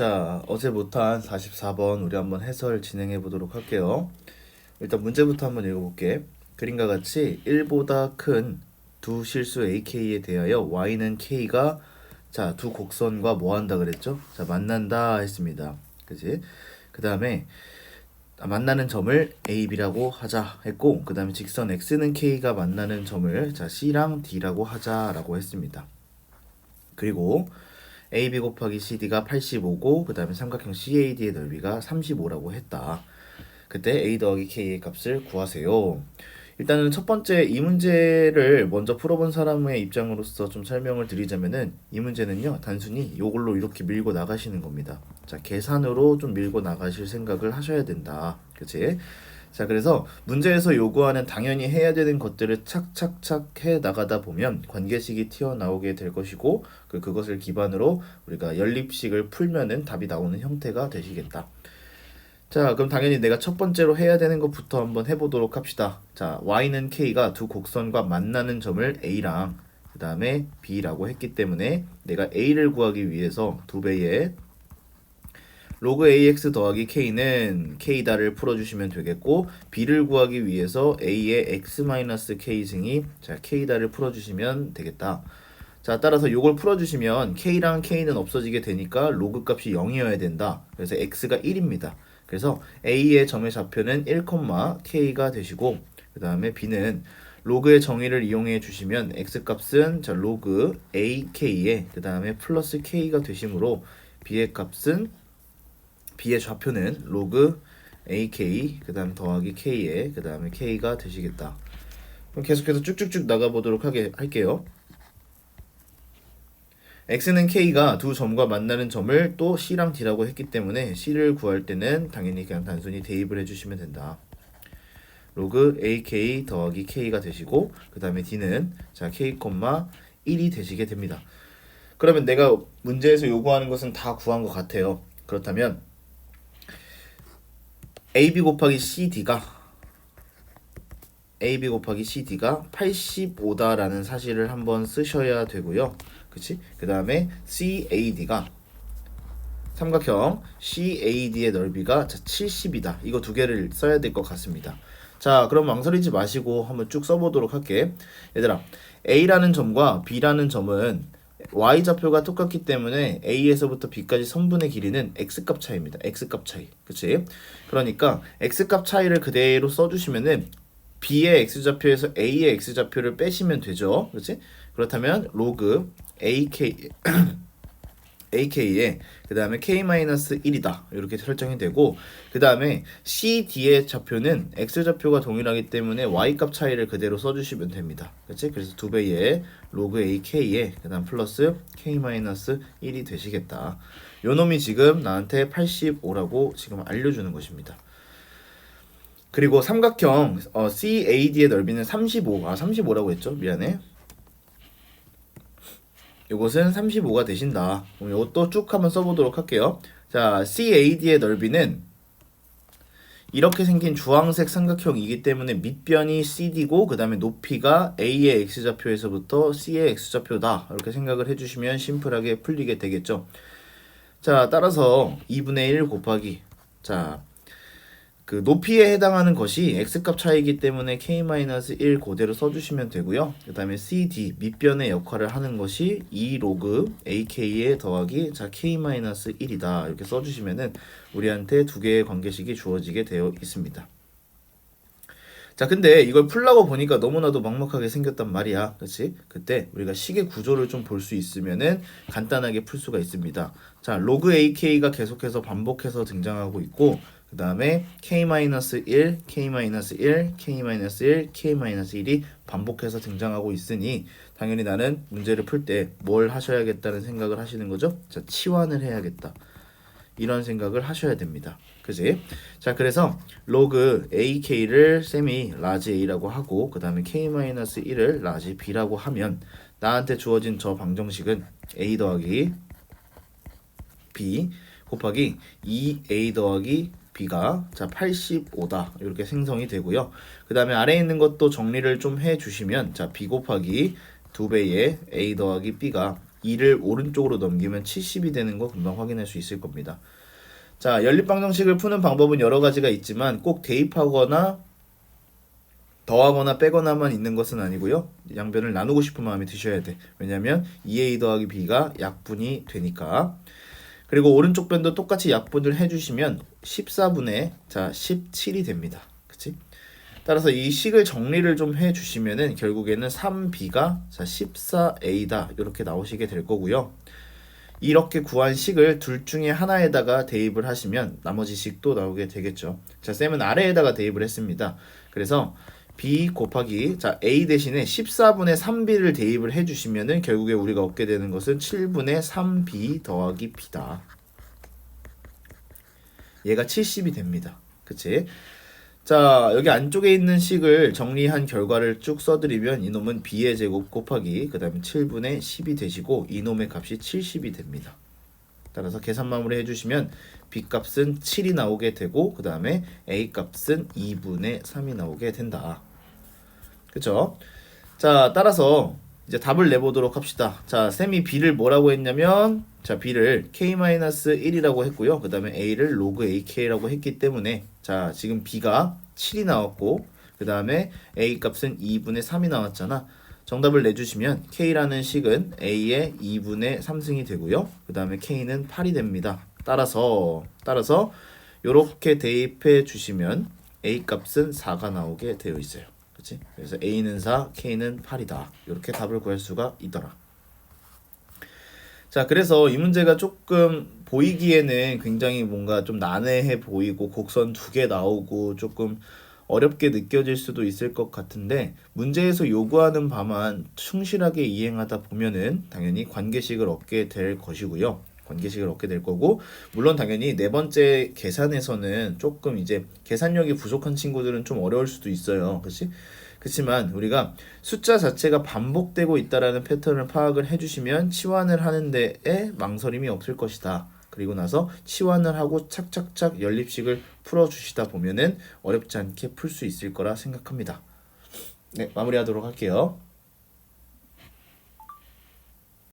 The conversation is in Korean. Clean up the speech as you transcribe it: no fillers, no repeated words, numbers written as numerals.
자, 어제 못한 44번 우리 한번 해설 진행해 보도록 할게요. 일단 문제부터 한번 읽어볼게. 그림과 같이 1보다 큰 두 실수 AK에 대하여 Y는 K가 두 곡선과 뭐 한다 그랬죠? 자, 만난다 했습니다. 그지? 그 다음에 만나는 점을 A, B라고 하자 했고, 그 다음에 직선 X는 K가 만나는 점을 C랑 D라고 하자라고 했습니다. 그리고 AB 곱하기 CD가 85고 그 다음에 삼각형 CAD의 넓이가 35라고 했다. 그때 A 더하기 K의 값을 구하세요. 일단은 첫 번째 이 문제를 먼저 풀어본 사람의 입장으로서 좀 설명을 드리자면은, 이 문제는요 단순히 이걸로 이렇게 밀고 나가시는 겁니다. 자, 계산으로 좀 밀고 나가실 생각을 하셔야 된다. 그치? 자, 그래서 문제에서 요구하는 당연히 해야 되는 것들을 착착착 해 나가다 보면 관계식이 튀어나오게 될 것이고, 그것을 기반으로 우리가 연립식을 풀면은 답이 나오는 형태가 되시겠다. 자, 그럼 당연히 내가 첫 번째로 해야 되는 것부터 한번 해보도록 합시다. 자, y는 k가 두 곡선과 만나는 점을 a랑 그 다음에 b라고 했기 때문에 내가 a를 구하기 위해서 2배의 로그 ax 더하기 k는 k다를 풀어주시면 되겠고, b를 구하기 위해서 a의 x-k승이 k다를 풀어주시면 되겠다. 자, 따라서 이걸 풀어주시면 k랑 k는 없어지게 되니까 로그 값이 0이어야 된다. 그래서 x가 1입니다. 그래서 a의 점의 좌표는 1, k가 되시고, 그 다음에 b는 로그의 정의를 이용해 주시면 x 값은 로그 ak에 그 다음에 플러스 k가 되시므로 b의 좌표는 로그 ak 그 다음 더하기 k에 그 다음에 k가 되시겠다. 그럼 계속해서 쭉쭉쭉 나가보도록 할게요. x는 k가 두 점과 만나는 점을 또 c랑 d라고 했기 때문에 c를 구할 때는 당연히 그냥 단순히 대입을 해주시면 된다. 로그 ak 더하기 k가 되시고, 그 다음에 d는 k, 1이 되시게 됩니다. 그러면 내가 문제에서 요구하는 것은 다 구한 것 같아요. 그렇다면 ab 곱하기 cd가 85다라는 사실을 한번 쓰셔야 되고요. 그치? 그 다음에 CAD가 삼각형 CAD의 넓이가 70이다. 이거 두 개를 써야 될 것 같습니다. 자, 그럼 망설이지 마시고 한번 쭉 써보도록 할게. 얘들아, A라는 점과 B라는 점은 Y좌표가 똑같기 때문에 A에서부터 B까지 선분의 길이는 X값 차이입니다. X값 차이. 그치? 그러니까 X값 차이를 그대로 써주시면은 B의 X좌표에서 A의 X좌표를 빼시면 되죠. 그치? 그렇다면 로그 AK에 그 다음에 K-1이다 이렇게 설정이 되고, 그 다음에 CD의 좌표는 X좌표가 동일하기 때문에 Y값 차이를 그대로 써주시면 됩니다. 그치? 그래서 2배의 로그 AK에 그 다음 플러스 K-1이 되시겠다. 요 놈이 지금 나한테 85라고 지금 알려주는 것입니다. 그리고 삼각형 CAD의 넓이는 35라고 했죠? 미안해. 이것은 35가 되신다. 그럼 이것도 쭉 한번 써보도록 할게요. 자, CAD의 넓이는 이렇게 생긴 주황색 삼각형이기 때문에 밑변이 CD고 그 다음에 높이가 A의 X좌표에서부터 C의 X좌표다. 이렇게 생각을 해주시면 심플하게 풀리게 되겠죠. 자, 따라서 2분의 1 곱하기 그 높이에 해당하는 것이 x값 차이이기 때문에 k-1 그대로 써주시면 되고요. 그 다음에 cd 밑변의 역할을 하는 것이 2 로그 ak에 더하기 k-1이다 이렇게 써주시면은 우리한테 두 개의 관계식이 주어지게 되어 있습니다. 자, 근데 이걸 풀라고 보니까 너무나도 막막하게 생겼단 말이야. 그치? 그때 우리가 식의 구조를 좀 볼 수 있으면은 간단하게 풀 수가 있습니다. 자, 로그 ak가 계속해서 반복해서 등장하고 있고, 그 다음에 k-1, k-1, k-1, k-1이 반복해서 등장하고 있으니 당연히 나는 문제를 풀 때 뭘 하셔야겠다는 생각을 하시는 거죠? 자, 치환을 해야겠다. 이런 생각을 하셔야 됩니다. 그지? 자, 그래서 로그 ak를 셈이 라지 a라고 하고 그 다음에 k-1을 라지 b라고 하면 나한테 주어진 저 방정식은 a 더하기 b 곱하기 2a 더하기 b가 85다 이렇게 생성이 되고요. 그 다음에 아래에 있는 것도 정리를 좀 해주시면 b 곱하기 2배의 a 더하기 b가 2를 오른쪽으로 넘기면 70이 되는 거 금방 확인할 수 있을 겁니다. 자, 연립방정식을 푸는 방법은 여러 가지가 있지만 꼭 대입하거나 더하거나 빼거나만 있는 것은 아니고요. 양변을 나누고 싶은 마음이 드셔야 돼. 왜냐면 2a 더하기 b가 약분이 되니까. 그리고 오른쪽 변도 똑같이 약분을 해주시면 14분의 17이 됩니다. 그치? 따라서 이 식을 정리를 좀 해주시면은 결국에는 3b가 14a다 이렇게 나오시게 될 거고요. 이렇게 구한 식을 둘 중에 하나에다가 대입을 하시면 나머지 식도 나오게 되겠죠. 자, 쌤은 아래에다가 대입을 했습니다. 그래서 b 곱하기 a 대신에 14분의 3b를 대입을 해주시면은 결국에 우리가 얻게 되는 것은 7분의 3b 더하기 b다. 얘가 70이 됩니다. 그치? 자, 여기 안쪽에 있는 식을 정리한 결과를 쭉 써드리면 이놈은 b의 제곱 곱하기 그 다음에 7분의 10이 되시고 이놈의 값이 70이 됩니다. 따라서 계산 마무리 해주시면 b 값은 7이 나오게 되고 그 다음에 a 값은 2분의 3이 나오게 된다. 그쵸? 자, 따라서 이제 답을 내보도록 합시다. 자, 쌤이 b를 뭐라고 했냐면 자, b를 k-1이라고 했고요. 그 다음에 a를 log ak라고 했기 때문에 자, 지금 b가 7이 나왔고 그 다음에 a 값은 2분의 3이 나왔잖아. 정답을 내주시면 k라는 식은 a의 2분의 3승이 되고요. 그 다음에 k는 8이 됩니다. 따라서 요렇게 대입해 주시면 a 값은 4가 나오게 되어 있어요. 그치? 그래서 a는 4, k는 8이다. 이렇게 답을 구할 수가 있더라. 자, 그래서 이 문제가 조금 보이기에는 굉장히 뭔가 좀 난해해 보이고 곡선 2개 나오고 조금 어렵게 느껴질 수도 있을 것 같은데 문제에서 요구하는 바만 충실하게 이행하다 보면은 당연히 관계식을 얻게 될 것이고요. 관계식을 얻게 될 거고 물론 당연히 네 번째 계산에서는 조금 이제 계산력이 부족한 친구들은 좀 어려울 수도 있어요. 그렇지? 그렇지만 우리가 숫자 자체가 반복되고 있다라는 패턴을 파악을 해주시면 치환을 하는 데에 망설임이 없을 것이다. 그리고 나서 치환을 하고 착착착 연립식을 풀어주시다 보면은 어렵지 않게 풀 수 있을 거라 생각합니다. 네, 마무리하도록 할게요.